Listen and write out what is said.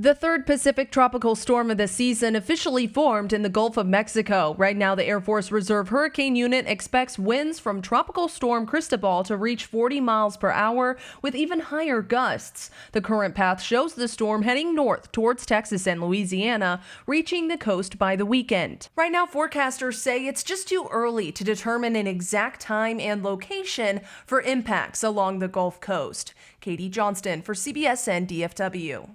The third Pacific tropical storm of the season officially formed in the Gulf of Mexico. Right now, the Air Force Reserve Hurricane Unit expects winds from Tropical Storm Cristobal to reach 40 miles per hour with even higher gusts. The current path shows the storm heading north towards Texas and Louisiana, reaching the coast by the weekend. Right now, forecasters say it's just too early to determine an exact time and location for impacts along the Gulf Coast. Katie Johnston for CBSN DFW.